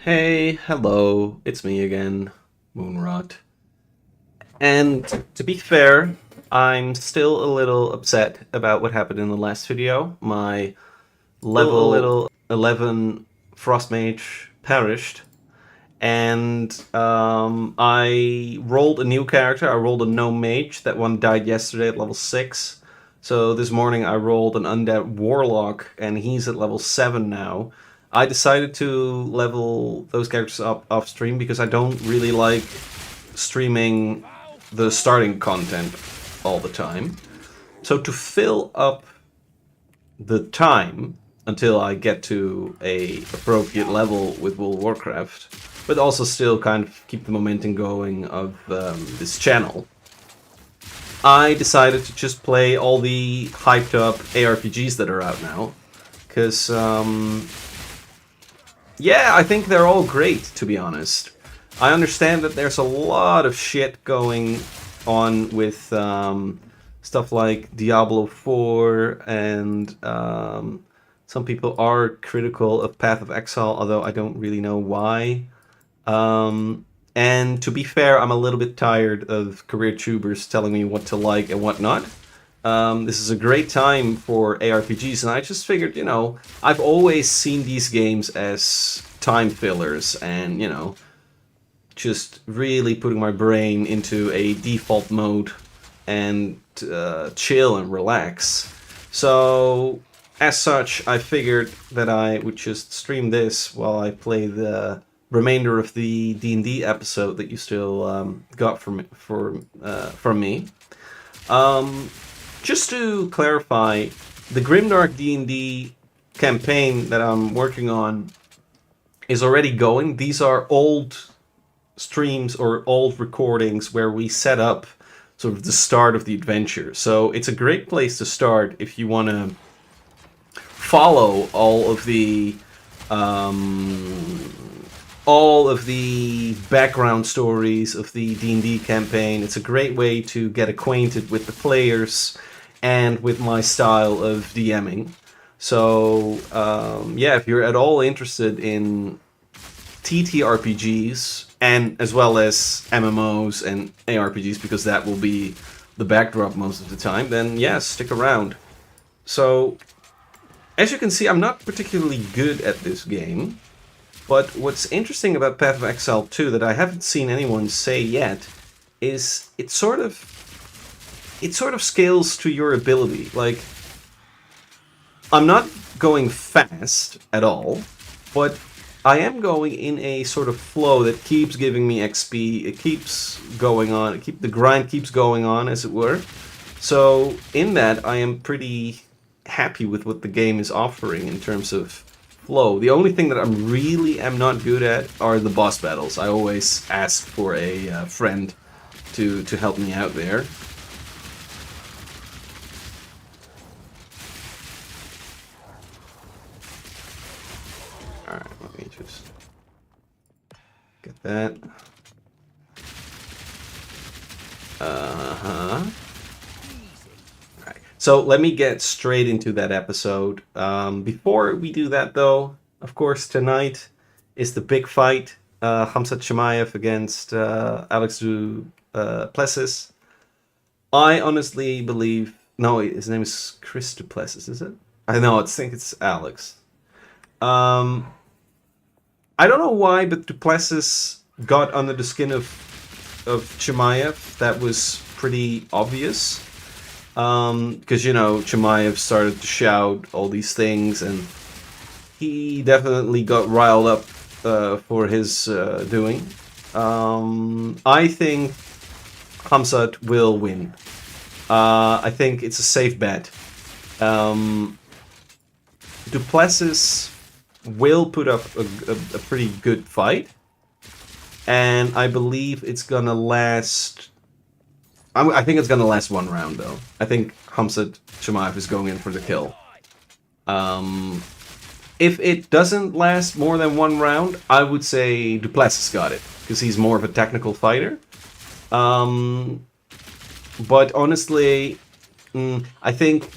Hey, hello, it's me again, Moonrot. And to be fair, I'm still a little upset about what happened in the last video. My level 11 frostmage perished, and I rolled a new character. I rolled a gnome mage. That one died yesterday at level 6. So this morning I rolled an undead warlock, and he's at level 7 now. I decided to level those characters up off stream because I don't really like streaming the starting content all the time. So to fill up the time until I get to a appropriate level with World of Warcraft, but also still kind of keep the momentum going of this channel, I decided to just play all the hyped up ARPGs that are out now. Because, yeah, I think they're all great, to be honest. I understand that there's a lot of shit going on with stuff like Diablo 4, and some people are critical of Path of Exile, although I don't really know why. And to be fair, I'm a little bit tired of career tubers telling me what to like and what not. This is a great time for ARPGs, and I just figured, I've always seen these games as time fillers and, just really putting my brain into a default mode and chill and relax. So, as such, I figured that I would just stream this while I play the remainder of the D&D episode that you still got from me. Just to clarify, the grimdark D&D campaign that I'm working on is already going. These are old streams or old recordings where we set up sort of the start of the adventure. So it's a great place to start if you want to follow all of the background stories of the D&D campaign. It's a great way to get acquainted with the players and with my style of DMing. So, yeah, if you're at all interested in TTRPGs, and as well as MMOs and ARPGs, because that will be the backdrop most of the time, then yes, stick around. So, as you can see, I'm not particularly good at this game. But what's interesting about Path of Exile 2 that I haven't seen anyone say yet is it sort of scales to your ability. Like, I'm not going fast at all, but I am going in a sort of flow that keeps giving me XP. It keeps going on. The grind keeps going on, as it were. So in that, I am pretty happy with what the game is offering in terms of flow. The only thing that am not good at are the boss battles. I always ask for a friend to help me out there. Alright, let me just get that. Alright, so let me get straight into that episode. Before we do that, though, of course, tonight is the big fight. Hamza Chimaev against Alex Duplessis. I honestly believe... No, his name is Chris Duplessis, is it? I think it's Alex. I don't know why, but Duplessis got under the skin of Chimaev. That was pretty obvious. Because, Chimaev started to shout all these things, and he definitely got riled up for his doing. I think Hamzat will win. I think it's a safe bet. Duplessis will put up a pretty good fight, and I believe it's gonna last... I think it's gonna last one round, though. I think Hamzat Chimaev is going in for the kill. If it doesn't last more than one round, I would say Duplessis got it, because he's more of a technical fighter. But honestly, I think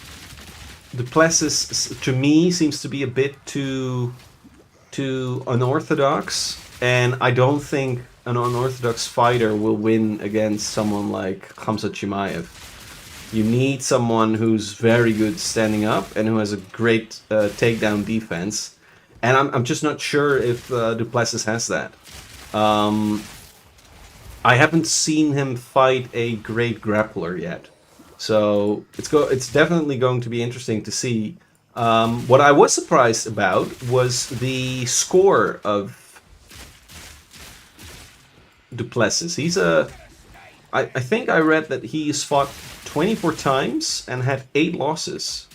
Duplessis, to me, seems to be a bit too too unorthodox, and I don't think an unorthodox fighter will win against someone like Khamzat Chimaev. You need someone who's very good standing up and who has a great takedown defense, and I'm just not sure if Duplessis has that. I haven't seen him fight a great grappler yet, so it's definitely going to be interesting to see. What I was surprised about was the score of Duplessis. I think I read that he's fought 24 times and had 8 losses.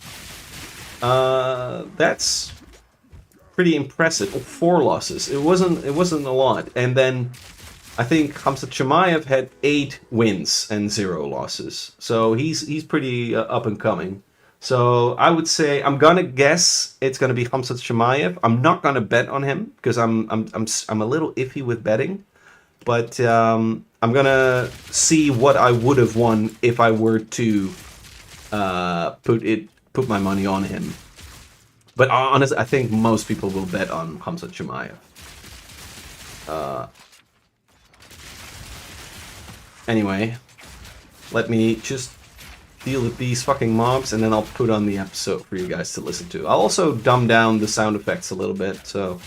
That's pretty impressive. 4 losses. It wasn't a lot. And then I think Khamzat Chimaev had 8 wins and 0 losses. So he's pretty up and coming. So I would say I'm gonna guess it's gonna be Khamzat Chimaev. I'm not gonna bet on him because I'm a little iffy with betting. But I'm gonna see what I would have won if I were to put my money on him. But honestly, I think most people will bet on Khamzat Chimaev. Anyway, let me just deal with these fucking mobs, and then I'll put on the episode for you guys to listen to. I'll also dumb down the sound effects a little bit so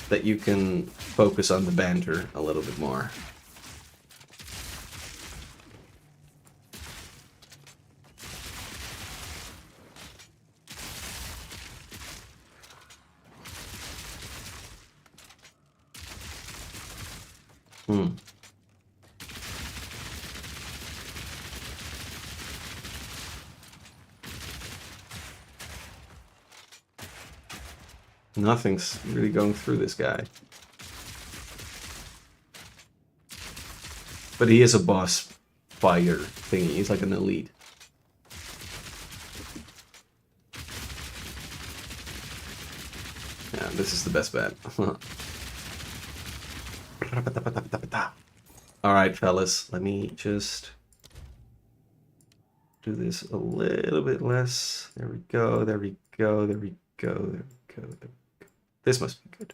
that you can focus on the banter a little bit more. Nothing's really going through this guy. But he is a boss fighter thingy. He's like an elite. Yeah, this is the best bet. Alright, fellas. Let me just do this a little bit less. There we go. There we go. There we go. There we go. There we go. This must be good.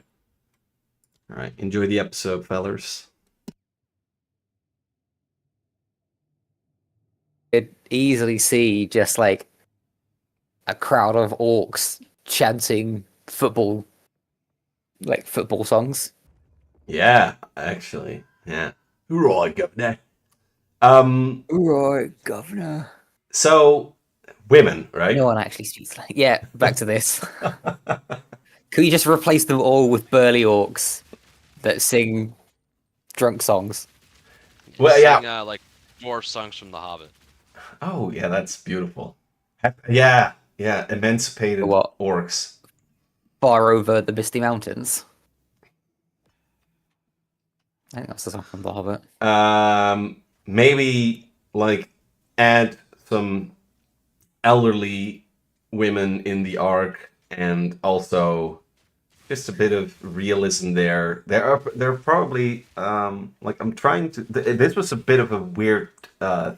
Alright, enjoy the episode, fellers. Could easily see just like a crowd of orcs chanting football songs. Yeah, actually. Yeah. Right, governor. Right, governor. So, women, right? No one actually speaks like... Yeah, back to this. Could you just replace them all with burly orcs that sing drunk songs? Well, sing, like dwarf songs from The Hobbit. Oh, yeah, that's beautiful. Yeah, emancipated What? orcs. Far over the Misty Mountains. I think that's the song from The Hobbit. Maybe, like, add some elderly women in the arc, and also just a bit of realism there. There are probably like I'm trying to. This was a bit of a weird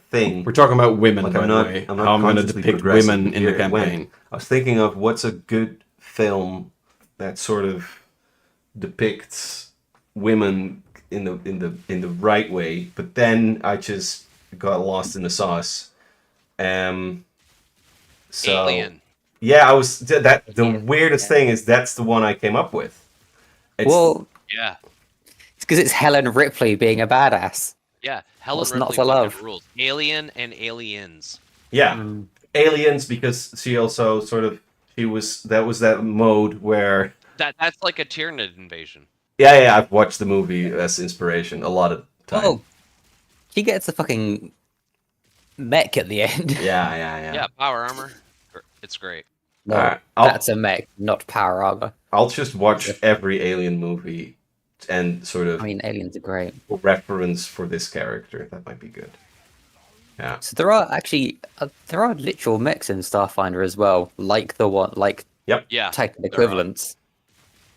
thing. We're talking about women, Like, by the way. I'm not How I'm going to consciously depict progressing women in the here. campaign. I was thinking of what's a good film that sort of depicts women in the right way, but then I just got lost in the sauce. So, Alien. yeah, the weirdest thing is that's the one I came up with. Well, Yeah. it's because it's Helen Ripley being a badass. Yeah. Helen What's not Ripley to love? fucking rules. Alien and Aliens. Yeah, Aliens, because she also sort of that was that mode where That's like a Tyranid invasion. yeah, I've watched the movie as inspiration a lot of time. Oh, she gets a fucking mech at the end. Yeah. Yeah, power armor. It's great. No, Alright, that's a mech, not power armor. I'll just watch every Alien movie and sort of I mean, aliens are great. reference for this character. That might be good. Yeah. So there are actually literal mechs in Starfinder as well, like the one, like Yeah. Titan there are. equivalents.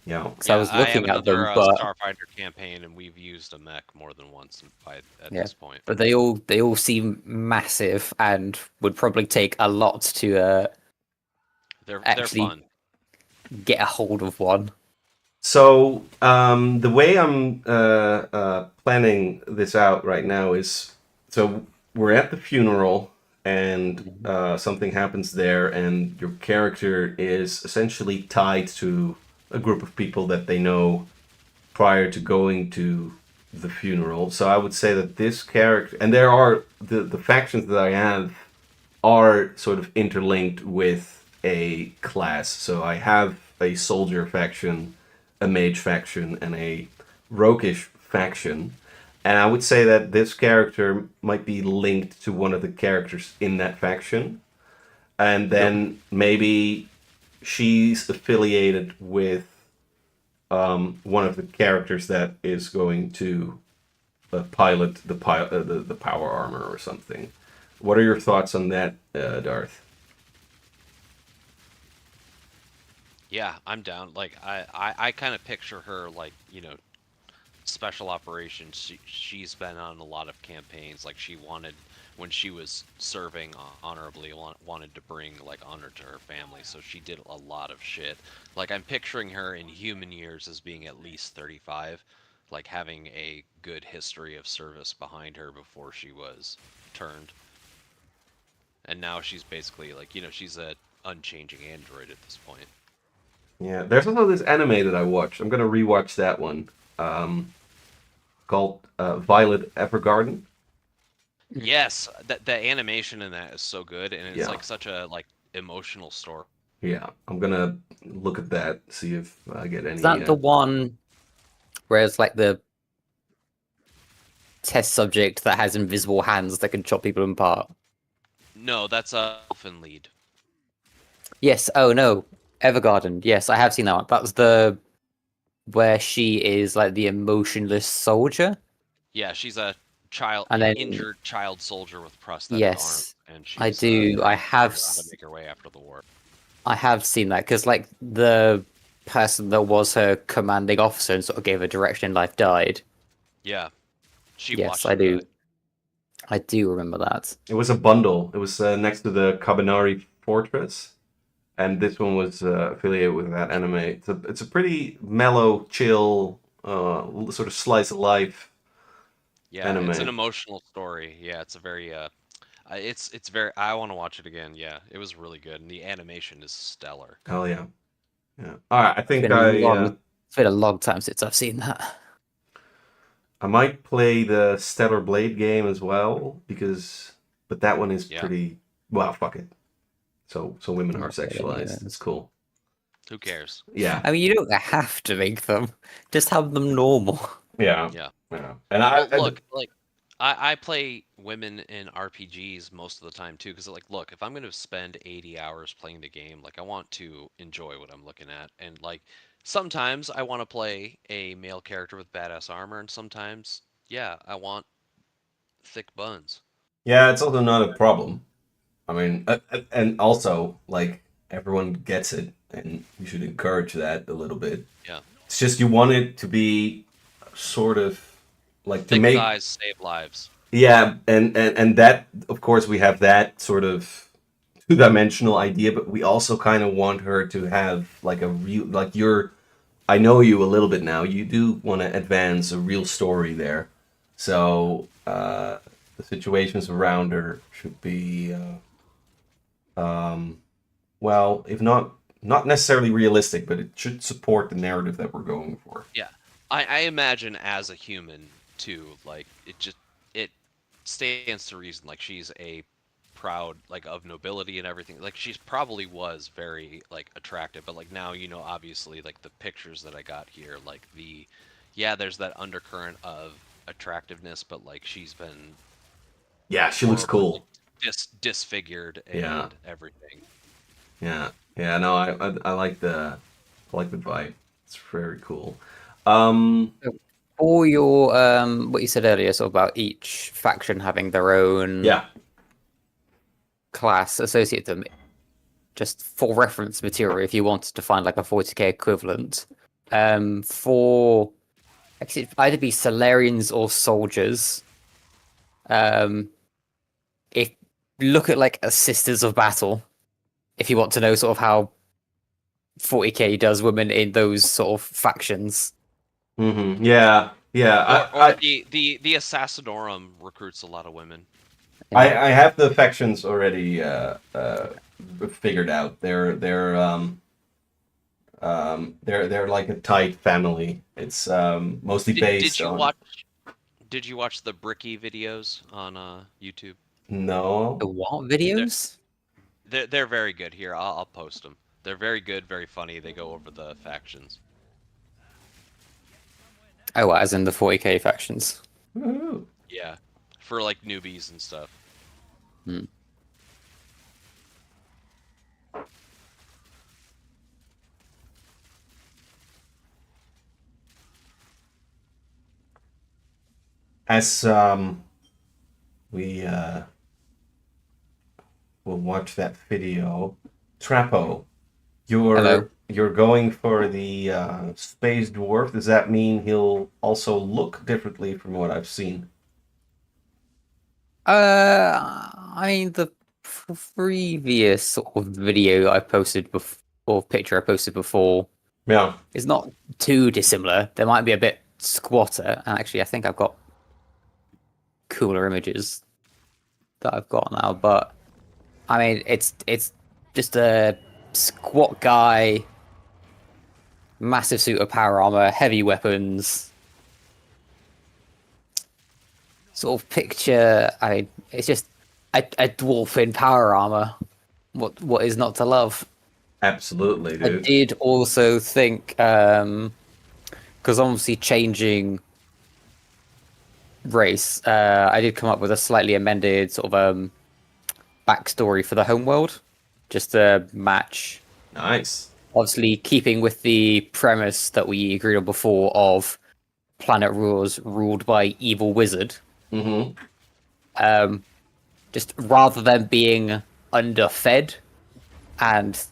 Yeah. Because I was looking have at them, another, but Starfinder campaign, and we've used a mech more than once at Yeah. this point. but they all seem massive and would probably take a lot to They're actually- fun. get a hold of one. So the way I'm planning this out right now is, so we're at the funeral and something happens there, and your character is essentially tied to a group of people that they know prior to going to the funeral. So I would say that this character, and there are the factions that I have are sort of interlinked with a class. So I have a soldier faction, a mage faction, and a roguish faction. And I would say that this character might be linked to one of the characters in that faction. And then maybe she's affiliated with one of the characters that is going to pilot the power armor or something. What are your thoughts on that, Darth? Yeah, I'm down. Like I kind of picture her like, special operations. She's been on a lot of campaigns. Like she wanted, when she was serving honorably, wanted to bring like honor to her family. So she did a lot of shit. Like I'm picturing her in human years as being at least 35, like having a good history of service behind her before she was turned. And now she's basically like, she's a unchanging android at this point. Yeah, there's also this anime that I watched. I'm gonna rewatch that one. Called Violet Evergarden. Yes, the animation in that is so good, and it's Yeah. like such a like emotional story. Yeah, I'm gonna look at that, see if I get any. Is that the one where it's like the test subject that has invisible hands that can chop people apart? No, that's a Elfin lead. Yes. Oh no, Evergarden. Yes, I have seen that one. That was the where she is like the emotionless soldier. Yeah, she's a child, And then- injured child soldier with prosthetic Yes, arm, and she's I do. I have. figuring out how to make her way after the war. I have seen that because like the person that was her commanding officer and sort of gave her direction in life died. Yeah, she Yes, watched I her do. die. I do remember that. It was a bundle. It was next to the Kabinari Fortress, and this one was affiliated with that anime. It's a pretty mellow, chill, sort of slice of life. Yeah, Anime. it's an emotional story. Yeah, it's a very it's very. I want to watch it again. Yeah, it was really good, and the animation is stellar. Hell yeah, yeah. All right, I It's think been it's been a long time since I've seen that. I might play the Stellar Blade game as well but that one is Yeah. pretty. Well, fuck it. So women are Okay, sexualized. yeah. It's cool. Who cares? Yeah, I mean, you don't have to make them; just have them normal. yeah, Yeah. yeah. And I Look, like I play women in RPGs most of the time too, because like, look, if I'm gonna spend 80 hours playing the game, like I want to enjoy what I'm looking at, and like sometimes I want to play a male character with badass armor, and sometimes, yeah, I want thick buns. yeah, it's also not a problem. I mean, and also like everyone gets it, and you should encourage that a little bit. Yeah, It's just you want it to be sort of like to thick make. thighs save lives. Yeah, and that, of course, we have that sort of two-dimensional idea, but we also kind of want her to have like a real, like I know you a little bit now. You do want to advance a real story there, so the situations around her should be, well, if not necessarily realistic, but it should support the narrative that we're going for. Yeah, I imagine as a human too, like it stands to reason. Like she's a proud, like of nobility and everything. Like she's probably was very like attractive, but like now obviously like the pictures that I got here, like there's that undercurrent of attractiveness, but like she's been Yeah, she looks horribly, cool. disfigured and Yeah. everything. Yeah, yeah. No, I like the vibe. It's very cool. Um, For your what you said earlier, sort of about each faction having their own yeah, class associated with them, just for reference material, if you wanted to find like a 40k equivalent, for actually it'd either be Solarians or soldiers. If look at like a Sisters of Battle, if you want to know sort of how 40k does women in those sort of factions. Mm-hmm. Yeah, yeah. Or the Assassinorum recruits a lot of women. I have the factions already figured out. They're like a tight family. It's mostly based on. Did you watch the Bricky videos on YouTube? No. The what videos? They're very good. Here, I'll post them. They're very good, very funny. They go over the factions. Oh, as in the 40k factions. Woohoo. Yeah, for like newbies and stuff. Hmm. As we will watch that video, Trapo, Hello. you're going for the space dwarf. Does that mean he'll also look differently from what I've seen? I mean, the previous sort of video I posted before, or picture I posted before, Yeah. is not too dissimilar. There might be a bit squatter, and actually, I think I've got cooler images that I've got now. But I mean, it's just a squat guy, massive suit of power armor, heavy weapons. Sort of picture. I mean, it's just a dwarf in power armor. What is not to love? Absolutely, I dude. did also think, because obviously changing race, I did come up with a slightly amended sort of backstory for the homeworld, just to match. Nice. Obviously, keeping with the premise that we agreed on before of planet ruled by evil wizard. Mm-hmm. Just rather than being underfed and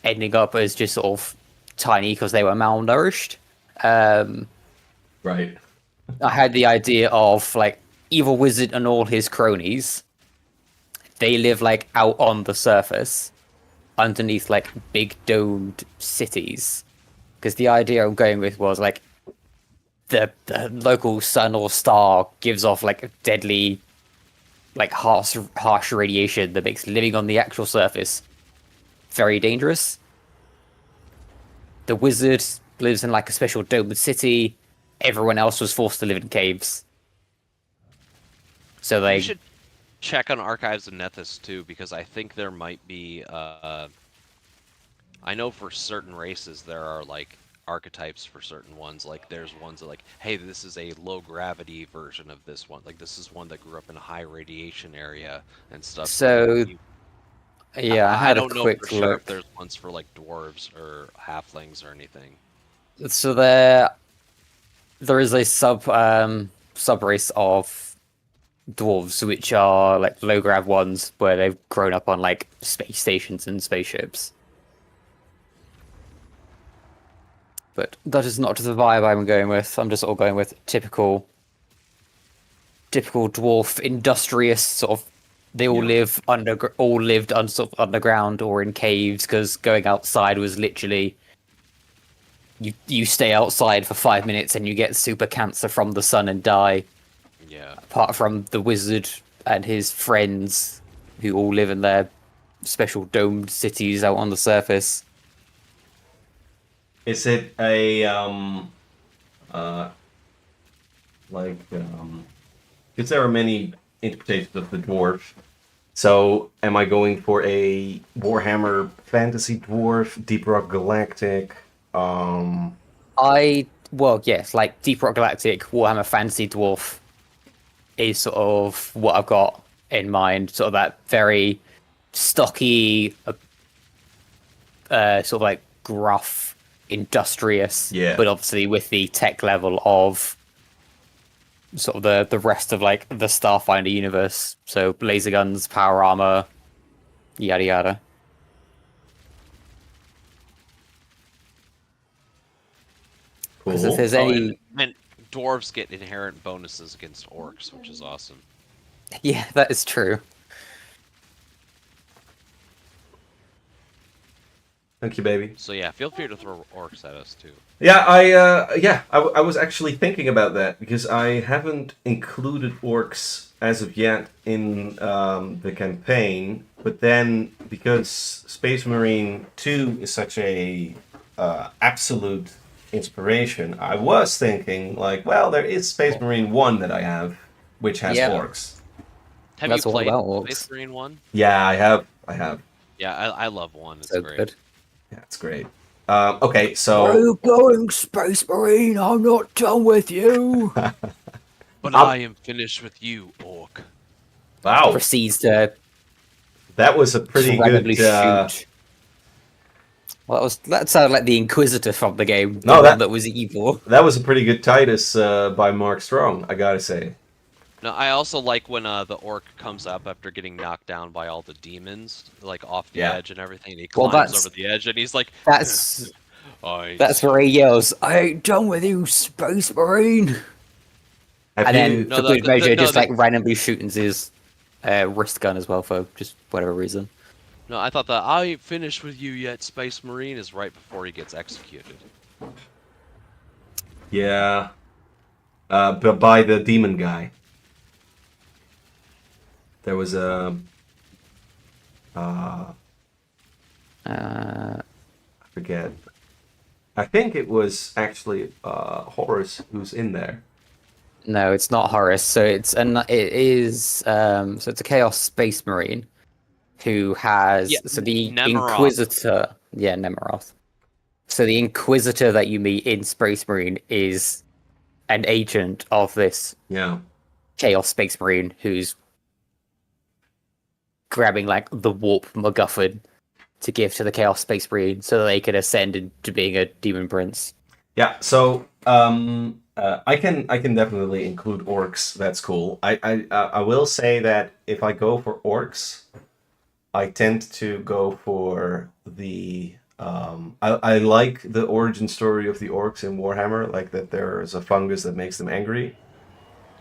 ending up as just sort of tiny because they were malnourished. Right. I had the idea of like evil wizard and all his cronies. They live like out on the surface, underneath like big domed cities. Because the idea I'm going with was like the local sun or star gives off like deadly, like harsh radiation that makes living on the actual surface very dangerous. The wizard lives in like a special domed city. Everyone else was forced to live in caves. So You they should check on Archives of Nethys too, because I think there might be. I know for certain races there are like archetypes for certain ones. Like there's ones that like, hey, this is a low gravity version of this one. Like this is one that grew up in a high radiation area and stuff. So yeah, I I had a don't know for quick sure if look. there's ones for like dwarves or halflings or anything. So there is a sub race of dwarves which are like low grav ones where they've grown up on like space stations and spaceships. But that is not the vibe I'm going with. I'm just all going with typical dwarf industrious sort of. They all Yeah. lived sort of underground or in caves because going outside was literally you stay outside for 5 minutes and you get super cancer from the sun and die. Yeah. Apart from the wizard and his friends, who all live in their special domed cities out on the surface. Is it a because there are many interpretations of the dwarf. So am I going for a Warhammer fantasy dwarf, Deep Rock Galactic? Well, yes, like Deep Rock Galactic, Warhammer Fantasy Dwarf is sort of what I've got in mind. Sort of that very stocky, sort of like gruff, industrious, Yeah. but obviously with the tech level of sort of the rest of like the Starfinder universe. So laser guns, power armor, yada yada. Because if Cool. there's any, And dwarves get inherent bonuses against orcs, which is awesome. yeah, that is true. Thank you, baby. So yeah, feel free to throw orcs at us too. Yeah, I was actually thinking about that because I haven't included orcs as of yet in the campaign. But then, because Space Marine 2 is such a absolute inspiration, I was thinking like, well, there is Space Marine 1 that I have, which has Yeah. orcs. Have That's you all played about Space orcs. Marine 1? Yeah, I have. I have. Yeah, I love 1. It's So great. good. Yeah, it's great. Okay, Where are so you going, Space Marine? I'm not done with you. But Um, I am finished with you, orc. wow, Proceeds to that was a pretty randomly good. shoot. Well, that sounded like the Inquisitor from the game, the No, one that was evil. that was a pretty good Titus by Mark Strong, I gotta say. No, I also like when the orc comes up after getting knocked down by all the demons, like off the Yeah. edge and everything. And he Well, climbs that's- over the edge and he's like, That's I that's where he yells, "I ain't done with you, Space Marine!" Have And you? then, No, for the- good the- measure, no, just the- like randomly shooting his wrist gun as well for just whatever reason. No, I thought that I ain't finished with you yet, Space Marine is right before he gets executed. Yeah. But by the demon guy. There was a. I forget. I think it was actually Horus who's in there. No, it's not Horus. So it's it's a Chaos Space Marine who has Yeah, the Nemeroth. Inquisitor. Yeah, Nemeroth. So the Inquisitor that you meet in Space Marine is an agent of this Yeah. Chaos Space Marine who's grabbing like the warp MacGuffin to give to the Chaos Space Marine so that they can ascend into being a demon prince. Yeah. So I can definitely include orcs. That's cool. I will say that if I go for orcs, I tend to go for the. I like the origin story of the orcs in Warhammer, like that there is a fungus that makes them angry.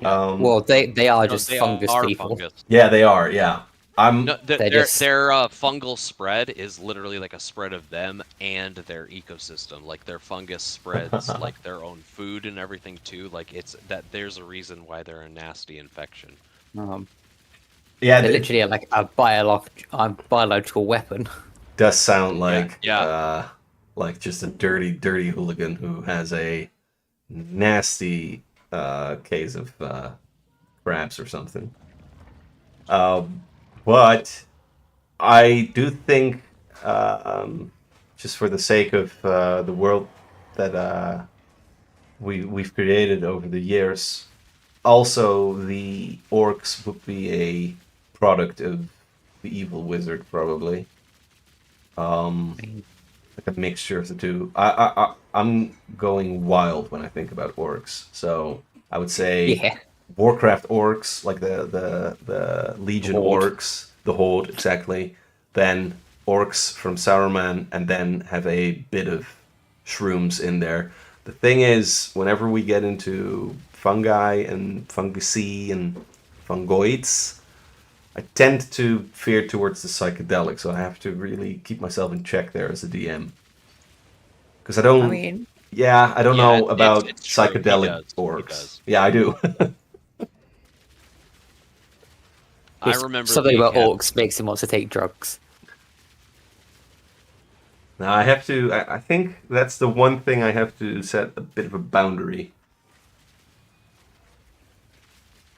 Well, they are just they fungus are people. fungus. Yeah, they are. Yeah, No, They're just- their fungal spread is literally like a spread of them and their ecosystem. Like their fungus spreads like their own food and everything too. Like it's that there's a reason why they're a nasty infection. yeah. They're It literally like a biological weapon. does sound like Yeah. like just a dirty hooligan who has a nasty case of crabs or something. But I do think, just for the sake of the world that we've created over the years, also the orcs would be a product of the evil wizard, probably. Like a mixture of the two. I'm going wild when I think about orcs, so I would say Yeah. Warcraft orcs, like the Legion Horde. orcs, the Horde, exactly. Then orcs from Saruman, and then have a bit of shrooms in there. The thing is, whenever we get into fungi and fungusi and fungoids, I tend to veer towards the psychedelic, so I have to really keep myself in check there as a DM. Because I don't. I mean, Yeah, I don't Yeah, know about it's true. He psychedelic does. He orcs. does. Yeah, I do. I remember something they about had- orcs makes him want to take drugs. Now I have to. I think that's the one thing I have to set a bit of a boundary,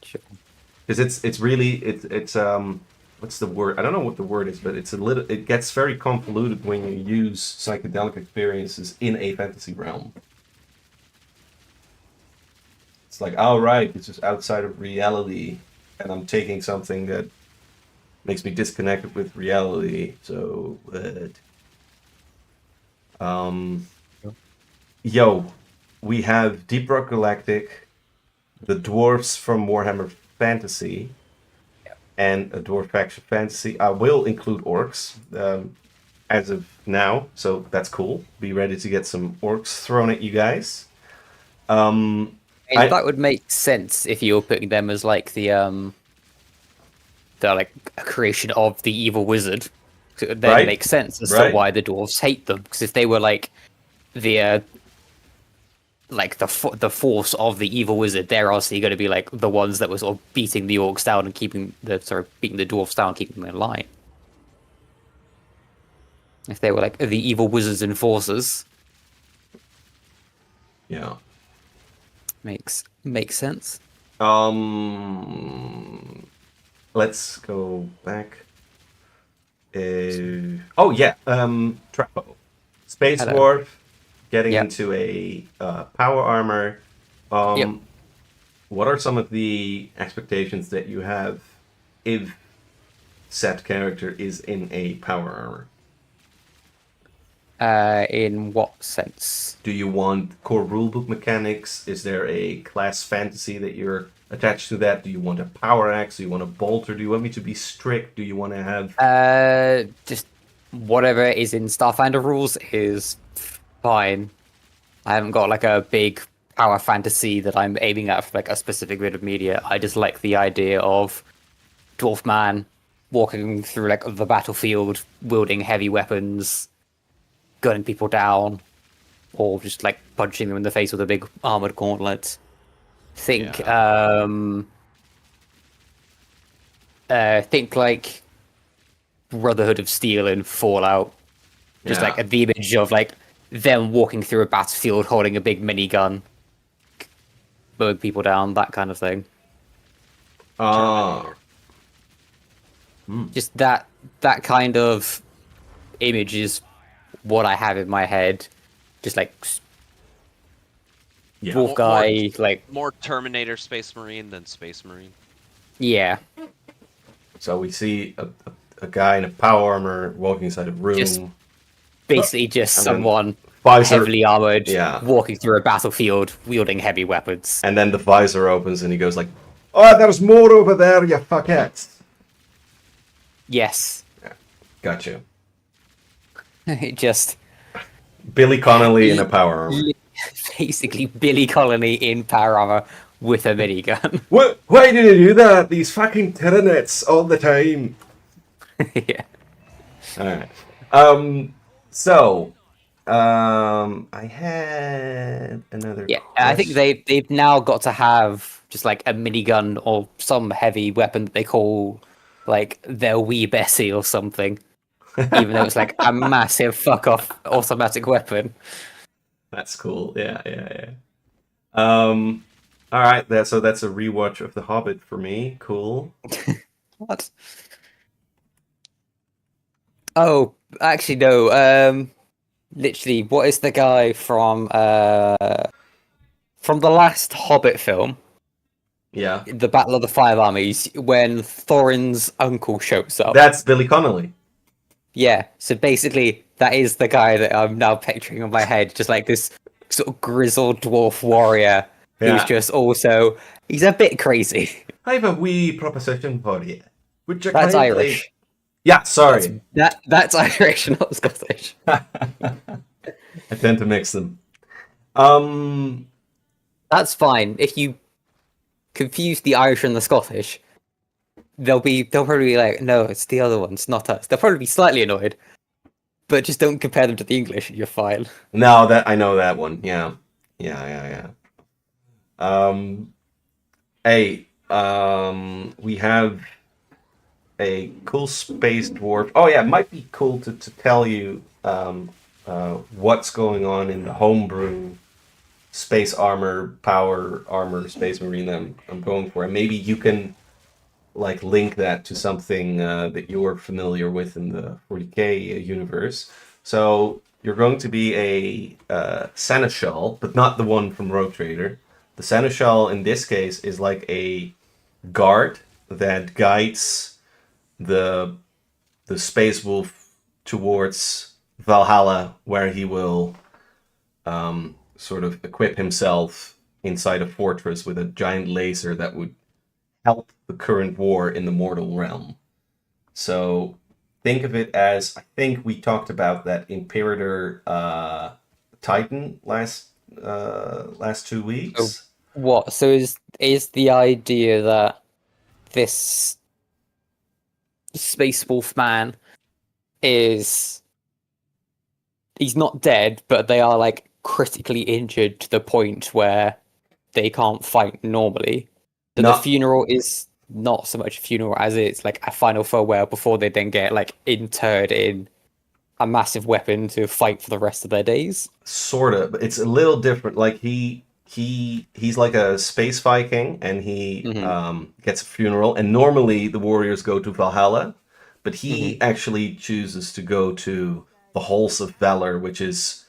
Sure. because it's really it's what's the word? I don't know what the word is, but it's a little. It gets very convoluted when you use psychedelic experiences in a fantasy realm. It's like, oh right, it's just outside of reality, and I'm taking something that makes me disconnected with reality. So, yo, we have Deep Rock Galactic, the dwarves from Warhammer Fantasy, and a dwarf faction fantasy. I will include orcs as of now, so that's cool. Be ready to get some orcs thrown at you guys. And I- that would make sense if you were putting them as like the like a creation of the evil wizard. 'Cause it then Right. makes sense as Right. to why the dwarves hate them. Because if they were like the the force of the evil wizard, they're obviously going to be like the ones that were sort of beating the orcs down and beating the dwarves down, keeping them in line. If they were like the evil wizards enforcers, Yeah. makes sense. Let's go back. Oh yeah. Trapo. Space Hello. Dwarf getting Yep. into a power armor. Yep. What are some of the expectations that you have if said character is in a power armor? In what sense? Do you want core rulebook mechanics? Is there a class fantasy that you're attached to that? Do you want a power axe? Do you want a bolter? Do you want me to be strict? Do you want to have... Just whatever is in Starfinder rules is fine. I haven't got like a big power fantasy that I'm aiming at for like a specific bit of media. I just like the idea of dwarf man walking through like the battlefield, wielding heavy weapons, gunning people down, or just like punching them in the face with a big armored gauntlet. Think like Brotherhood of Steel in Fallout. Just Yeah. like the image of like them walking through a battlefield holding a big minigun, mowing people down, that kind of thing. Just that kind of image is what I have in my head. Just like Yeah. dwarf guy, like More Terminator Space Marine than Space Marine. yeah, So we see a guy in a power armor walking inside a room. Just basically just And then someone visor- heavily armored, Yeah. walking through a battlefield, wielding heavy weapons. And then the visor opens and he goes like, "Oh, there's more over there, you fuckheads." Yes, Gotcha. it just Billy Connolly in a power armor. basically Billy Colony in power armor with a minigun. Why did you do that? These fucking Tyranids all the time. Yeah. Alright. I had another Yeah, I think question. they've now got to have just like a minigun or some heavy weapon that they call like their wee Bessie or something. Even though it's like a massive fuck off automatic weapon. That's cool. Yeah. Alright, so that's a rewatch of The Hobbit for me. Cool. What? Oh, actually no. Literally, what is the guy from the last Hobbit film? Yeah. The Battle of the Five Armies, when Thorin's uncle shows up. That's Billy Connolly. Yeah, so basically, that is the guy that I'm now picturing in my head, just like this sort of grizzled dwarf warrior who's Yeah. just also... He's a bit crazy. I have a wee proposition for you. Would you That's kindly- Irish. Yeah, sorry. That's Irish, not Scottish. I tend to mix them. That's fine. If you confuse the Irish and the Scottish, they'll probably be like, no, it's the other ones, not us. They'll probably be slightly annoyed, but just don't compare them to the English and you're fine. No, that I know that one. Yeah. We have a cool space dwarf. Oh yeah, it might be cool to tell you what's going on in the homebrew space armor, power armor, space marine that I'm going for, and maybe you can like link that to something that you're familiar with in the 40k universe. So you're going to be a seneschal, but not the one from Rogue Trader. The seneschal in this case is like a guard that guides the space wolf towards Valhalla, where he will sort of equip himself inside a fortress with a giant laser that would help the current war in the mortal realm. So think of it as, I think we talked about that Imperator Titan last 2 weeks. Oh. What? So is the idea that this Space Wolf man is he's not dead, but they are like critically injured to the point where they can't fight normally. So the Not funeral is not so much a funeral as it's like a final farewell before they then get like interred in a massive weapon to fight for the rest of their days. sort of, but it's a little different. Like he's like a space Viking, and he Hmm. gets a funeral. And normally the warriors go to Valhalla, but Hmm. he actually chooses to go to the Halls of Valor, which is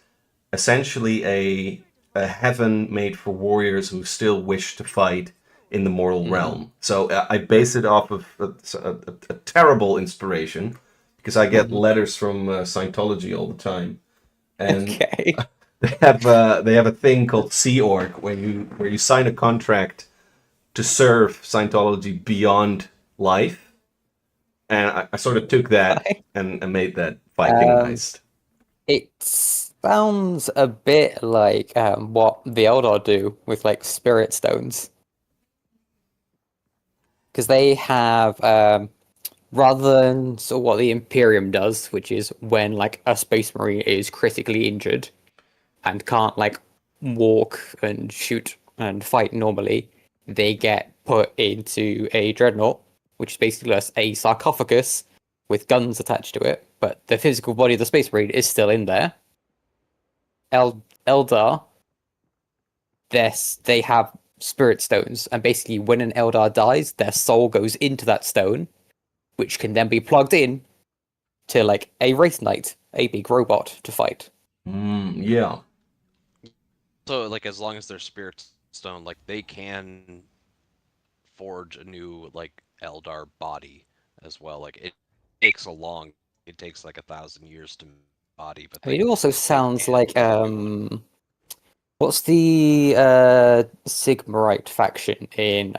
essentially a heaven made for warriors who still wish to fight in the mortal realm. So I base it off of a terrible inspiration because I get Hmm. letters from Scientology all the time, and Okay. they have a thing called Sea Org where you sign a contract to serve Scientology beyond life, and I sort of took that Right. and made that Um, Vikingized. it sounds a bit like what the Eldar do with like spirit stones, because they have rather than sort of what the Imperium does, which is when like a space marine is critically injured and can't like walk and shoot and fight normally, they get put into a dreadnought, which is basically just a sarcophagus with guns attached to it, but the physical body of the space marine is still in there. Eldar, they have spirit stones, and basically when an Eldar dies, their soul goes into that stone, which can then be plugged in to like a Wraith Knight, a big robot to fight. Yeah. So like as long as they're spirit stone, like they can forge a new like Eldar body as well. Like it takes a long, it takes like 1,000 years to body, but I mean, it also they sounds can. like what's the Sigmarite faction in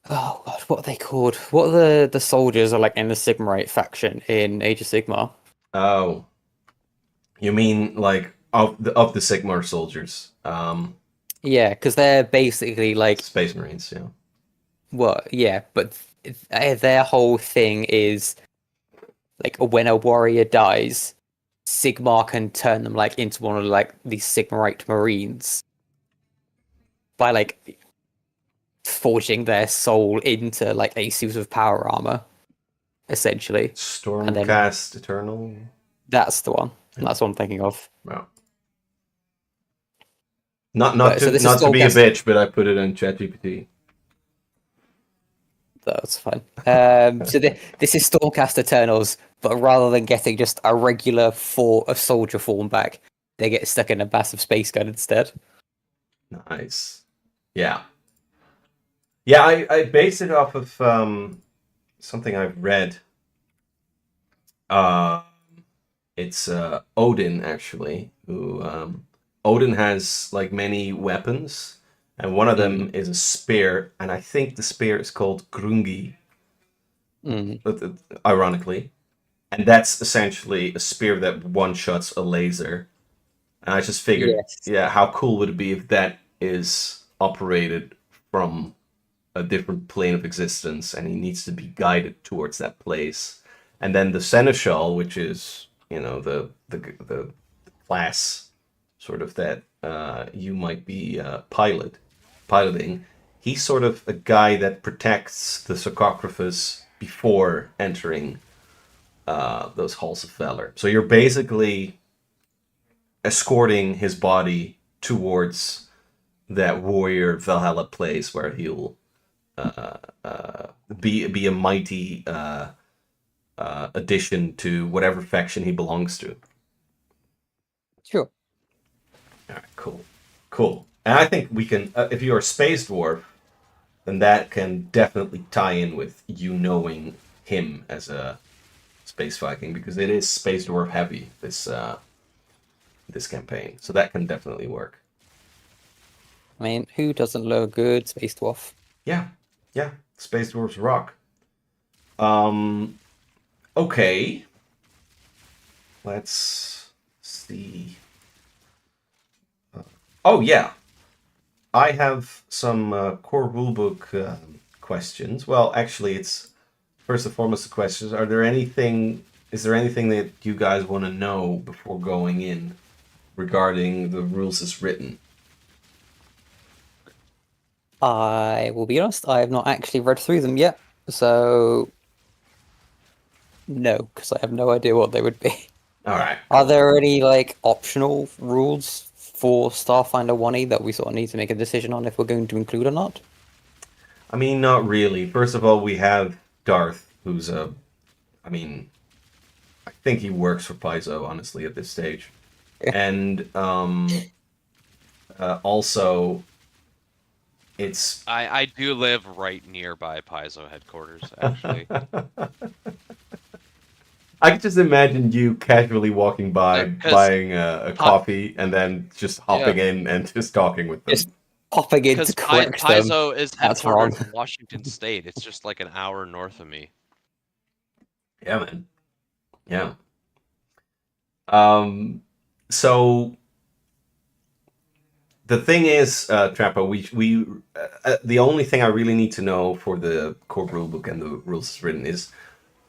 oh god, what are they called? What are the soldiers are like in the Sigmarite faction in Age of Sigmar? Oh, you mean like of the Sigmar soldiers, Yeah, because they're basically like Space Marines? Yeah. what? Yeah, but their whole thing is like when a warrior dies, Sigmar can turn them like into one of like these Sigmarite Marines by like forging their soul into like a suit of power armor, essentially. And then Stormcast Eternal. that's the one. Yeah. That's what I'm thinking of. Well, not But so to this is not to be a Stormcast. bitch, but I put it in ChatGPT. That's fine. This is Stormcast Eternals, but rather than getting just a regular a soldier form back, they get stuck in a massive space gun instead. Nice. Yeah. Yeah, I base it off of something I've read. Uh, it's Odin actually, who Odin has like many weapons, and one of them is a spear, and I think the spear is called Grungi, Mm. ironically, and that's essentially a spear that one shots a laser. And I just figured, Yes. yeah, how cool would it be if that is operated from a different plane of existence, and he needs to be guided towards that place. And then the seneschal, which is the class sort of that you might be piloting. He's sort of a guy that protects the sarcophagus before entering those halls of valor. So you're basically escorting his body towards that warrior Valhalla place where he'll be a mighty addition to whatever faction he belongs to. Sure. All right, cool. And I think we can, if you're a space dwarf, then that can definitely tie in with you knowing him as a space Viking, because it is space dwarf heavy this campaign, so that can definitely work. I mean, who doesn't love a good space dwarf? Yeah, space dwarves rock. Um, okay, let's see. Oh yeah, I have some core rulebook questions. Well, actually, it's first and foremost, the questions: Are there anything? Is there anything that you guys want to know before going in regarding the rules as written? I will be honest, I have not actually read through them yet, so no, because I have no idea what they would be. All right. Are there any like optional rules for Starfinder 1E that we sort of need to make a decision on if we're going to include or not? I mean, not really. First of all, we have Darth, who's a. I mean, I think he works for Paizo, honestly, at this stage, Yeah. and also it's. I do live right nearby Paizo headquarters, actually. I could just imagine you casually walking by, 'Cause buying a coffee, and then just hopping Yeah. in and just talking with them. Just popping in to Because correct them. Paizo is That's wrong. headquartered in Washington State. It's just like an hour north of me. Yeah, man. Yeah. So the thing is, Trappo, the only thing I really need to know for the core rulebook and the rules written is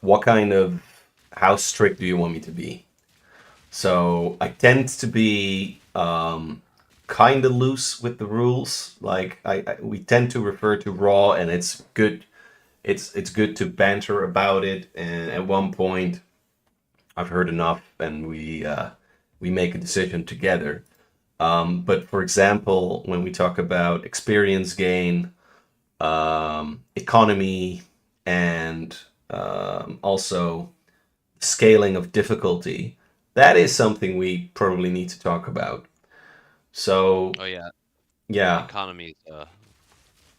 what kind of, how strict do you want me to be? So I tend to be kind of loose with the rules. Like we tend to refer to raw, and it's good. It's good to banter about it. And at one point, I've heard enough, and we make a decision together. But for example, when we talk about experience gain, economy, and also scaling of difficulty, that is something we probably need to talk about. So, Oh yeah, yeah, economy is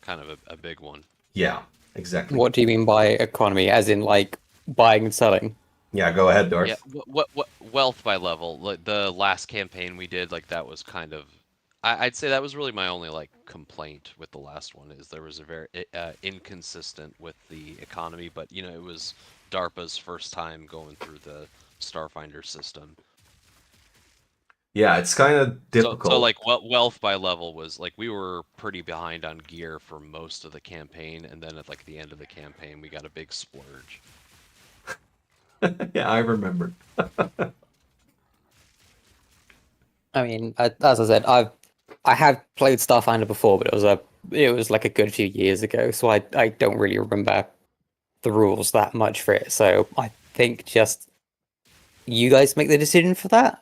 kind of a big one. yeah, exactly. What do you mean by economy? As in like buying and selling? Yeah, go ahead, Darth. Yeah, what wealth by level? Like the last campaign we did, like that was kind of, I'd say that was really my only like complaint with the last one is there was a very inconsistent with the economy, but you know it was DARPA's first time going through the Starfinder system. Yeah, it's kind of difficult. So like wealth by level was like we were pretty behind on gear for most of the campaign, and then at like the end of the campaign we got a big splurge. Yeah, I remember. I mean, as I said, I have played Starfinder before, but it was like a good few years ago, so I don't really remember the rules that much for it. So I think just you guys make the decision for that,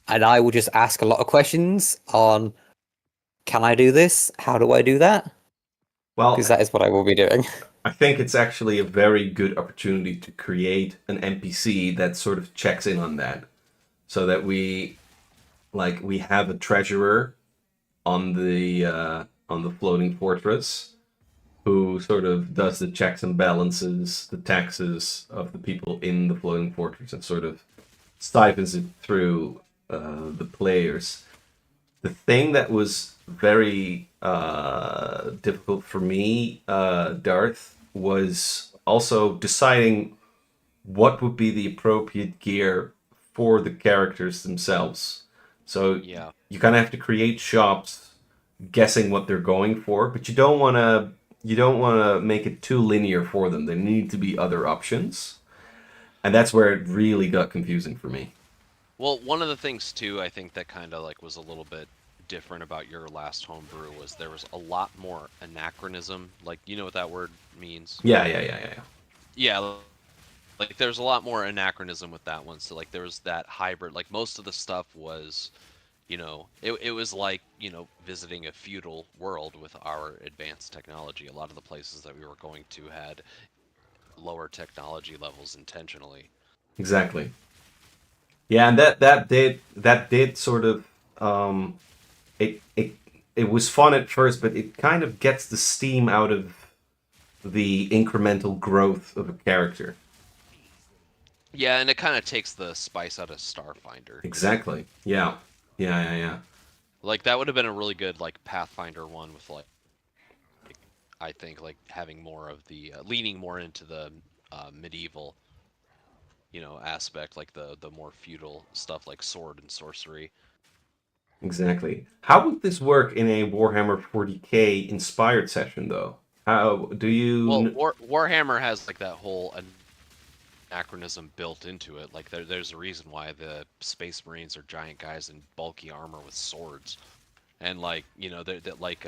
and I will just ask a lot of questions on, can I do this? How do I do that? Well, Because that is what I will be doing. I think it's actually a very good opportunity to create an NPC that sort of checks in on that, so that we have a treasurer on the floating fortress who sort of does the checks and balances, the taxes of the people in the floating fortress, and sort of siphons it through the players. The thing that was very difficult for me, Darth, was also deciding what would be the appropriate gear for the characters themselves. So Yeah. you kind of have to create shops guessing what they're going for, but you don't want to make it too linear for them. There need to be other options. And that's where it really got confusing for me. Well, one of the things too, I think that kind of like was a little bit different about your last homebrew was there was a lot more anachronism. Like, you know what that word means? Yeah. Yeah, like there's a lot more anachronism with that one. So like there was that hybrid. Like most of the stuff was, you know, it was like, you know, visiting a feudal world with our advanced technology. A lot of the places that we were going to had lower technology levels intentionally. Exactly. Yeah, and that did sort of it was fun at first, but it kind of gets the steam out of the incremental growth of a character. Yeah, and it kind of takes the spice out of Starfinder. Exactly. Yeah. Yeah. Like that would have been a really good like Pathfinder one with like I think like having more of the leaning more into the medieval, you know, aspect, like the more feudal stuff like sword and sorcery. Exactly. How would this work in a Warhammer 40K inspired session, though? How do you? Well, Warhammer has like that whole anachronism built into it. Like there's a reason why the Space Marines are giant guys in bulky armor with swords, and like that like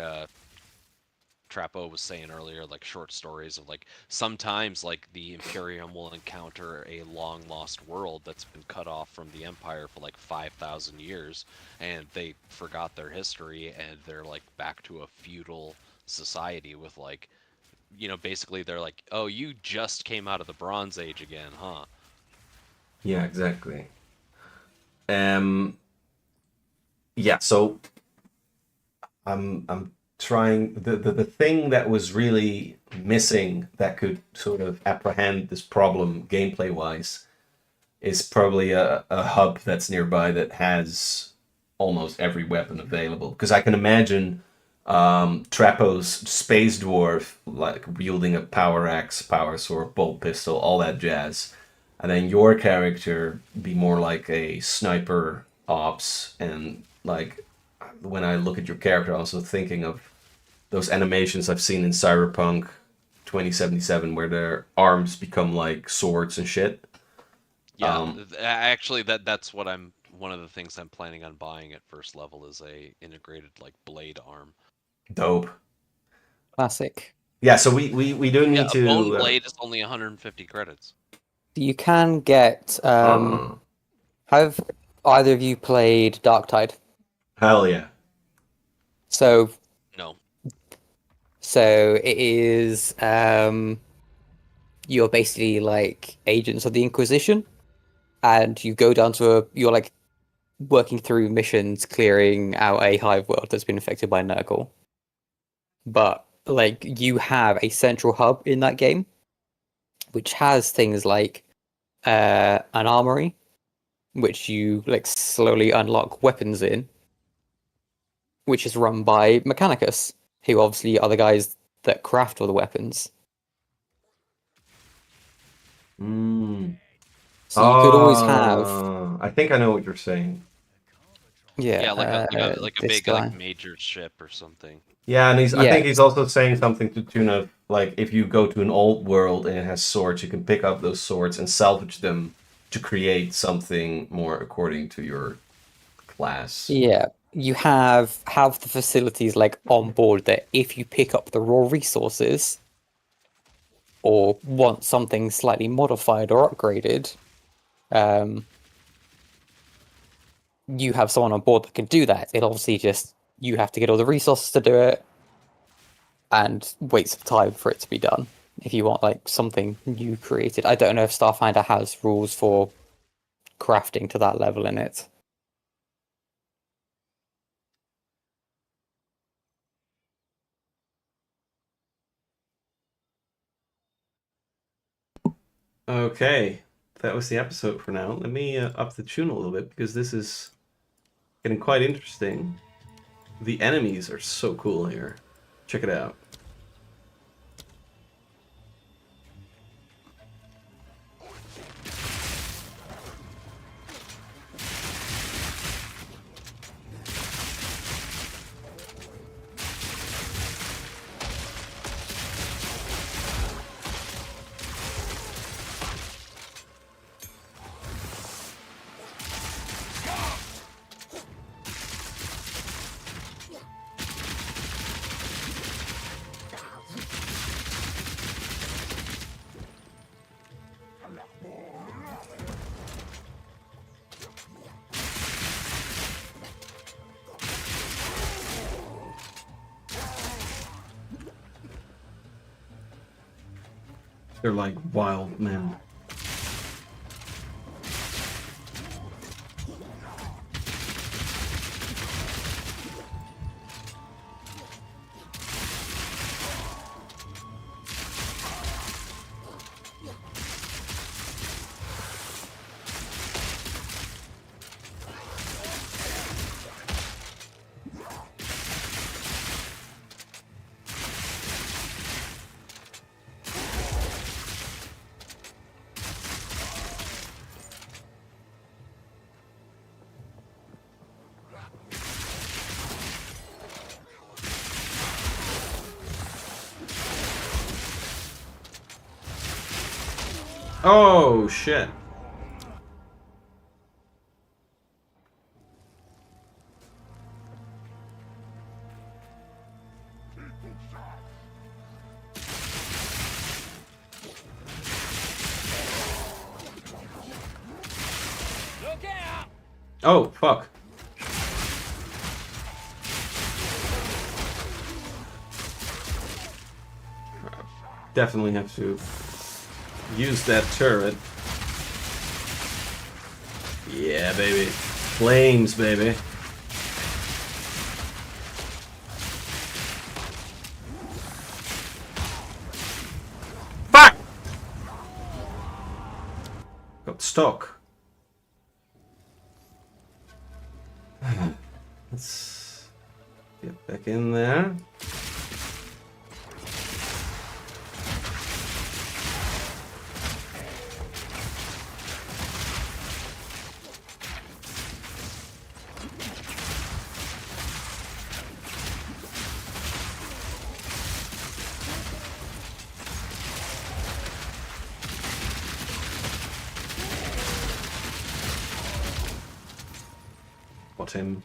Trapo was saying earlier, like short stories of like sometimes like the Imperium will encounter a long lost world that's been cut off from the Empire for like 5,000 years, and they forgot their history and they're like back to a feudal society with like basically they're like, oh, you just came out of the Bronze Age again, huh? Yeah, exactly. Yeah. So I'm trying the thing that was really missing that could sort of apprehend this problem gameplay wise is probably a hub that's nearby that has almost every weapon available. Because I can imagine Trapo's space dwarf like wielding a power axe, power sword, bolt pistol, all that jazz, and then your character be more like a sniper ops. And like when I look at your character, I'm also thinking of those animations I've seen in Cyberpunk 2077 where their arms become like swords and shit. Yeah, Um, actually, that's what I'm. One of the things I'm planning on buying at first level is a integrated like blade arm. Dope. Classic. Yeah, so we do Yeah, need a bone to. blade is only 150 credits. You can get. Uh, Have either of you played Dark Tide? hell yeah. So, No. so it is. You're basically like agents of the Inquisition, and you go down to you're like working through missions, clearing out a hive world that's been affected by Nurgle. But like you have a central hub in that game, which has things like an armory, which you like slowly unlock weapons in, which is run by Mechanicus, who obviously are the guys that craft all the weapons. Mm. So you could always have, I think I know what you're saying. Yeah, like a this big guy. like major ship or something. Yeah, and I Yeah, think he's also saying something to the tune of like if you go to an old world and it has swords, you can pick up those swords and salvage them to create something more according to your class. yeah. You have the facilities like on board that if you pick up the raw resources or want something slightly modified or upgraded, um, you have someone on board that can do that. It obviously just you have to get all the resources to do it and wait some time for it to be done. If you want like something new created, I don't know if Starfinder has rules for crafting to that level in it. Okay, that was the episode for now. Let me up the tune a little bit because this is getting quite interesting. The enemies are so cool here. Check it out. They're like wild men. Oh, shit. Oh, fuck. Definitely have to use that turret. Yeah, baby. Flames, baby. Fuck! Got stuck. Let's get back in there. Got him.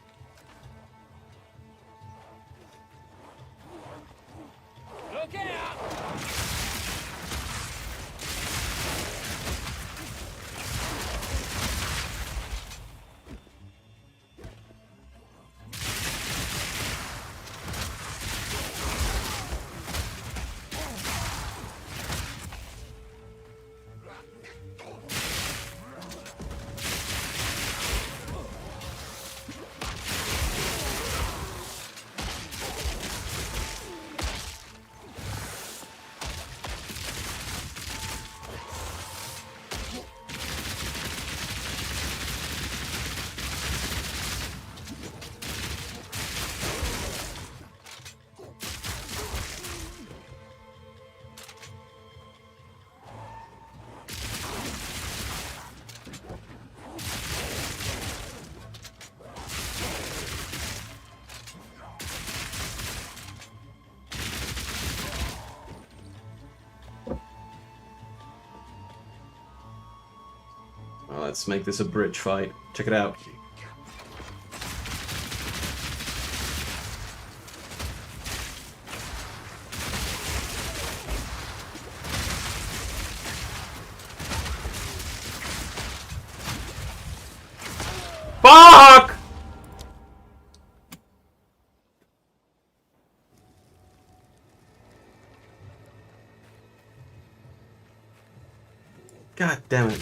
Well, let's make this a bridge fight. Check it out. Fuck! God damn it.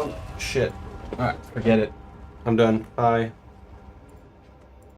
Oh, shit. Alright, forget it. I'm done. Bye.